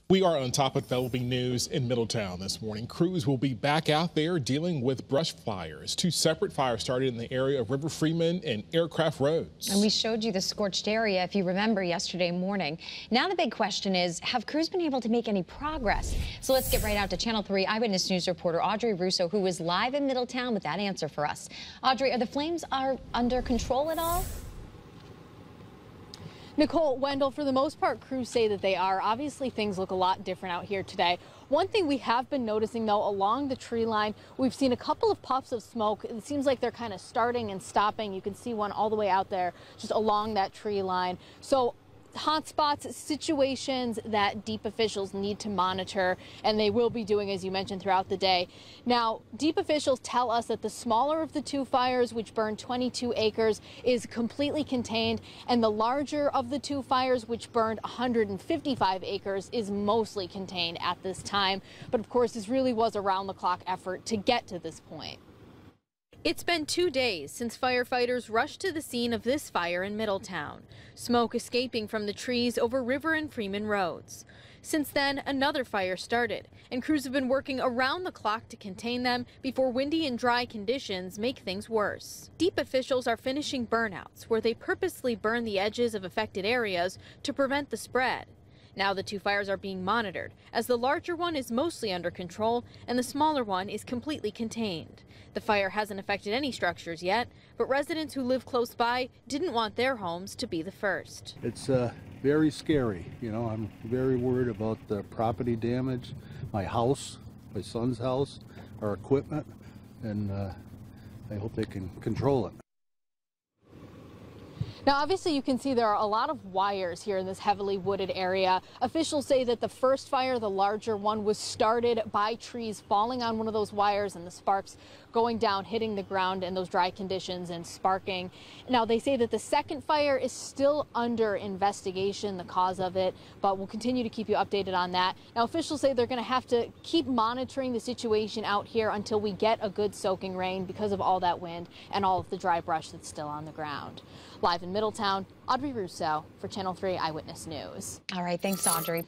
We are on top of developing news in Middletown this morning. Crews will be back out there dealing with brush fires. Two separate fires started in the area of River Freeman and Aircraft Roads. And we showed you the scorched area, if you remember, yesterday morning. Now the big question is, have crews been able to make any progress? So let's get right out to Channel 3 Eyewitness News reporter Audrey Russo, who is live in Middletown with that answer for us. Audrey, are the flames under control at all? Nicole, Wendell, for the most part, crews say that they are. Obviously, things look a lot different out here today. One thing we have been noticing, though, along the tree line, we've seen a couple of puffs of smoke. It seems like they're kind of starting and stopping. You can see one all the way out there, just along that tree line. So hotspots, situations that DEEP officials need to monitor, and they will be doing, as you mentioned, throughout the day. Now, DEEP officials tell us that the smaller of the two fires, which burned 22 acres, is completely contained, and the larger of the two fires, which burned 155 acres, is mostly contained at this time. But of course, this really was a round-the-clock effort to get to this point. It's been 2 days since firefighters rushed to the scene of this fire in Middletown, smoke escaping from the trees over River and Freeman roads. Since then, another fire started, and crews have been working around the clock to contain them before windy and dry conditions make things worse. DEEP officials are finishing burnouts, where they purposely burn the edges of affected areas to prevent the spread. Now the two fires are being monitored, as the larger one is mostly under control and the smaller one is completely contained. The fire hasn't affected any structures yet, but residents who live close by didn't want their homes to be the first. It's very scary. You know, I'm very worried about the property damage, my house, my son's house, our equipment, and I hope they can control it. Now, obviously, you can see there are a lot of wires here in this heavily wooded area. Officials say that the first fire, the larger one, was started by trees falling on one of those wires and the sparks going down, hitting the ground in those dry conditions and sparking. Now, they say that the second fire is still under investigation, the cause of it, but we'll continue to keep you updated on that. Now, officials say they're going to have to keep monitoring the situation out here until we get a good soaking rain because of all that wind and all of the dry brush that's still on the ground. Live in Middletown, Audrey Russo for Channel 3 Eyewitness News. All right, thanks, Audrey.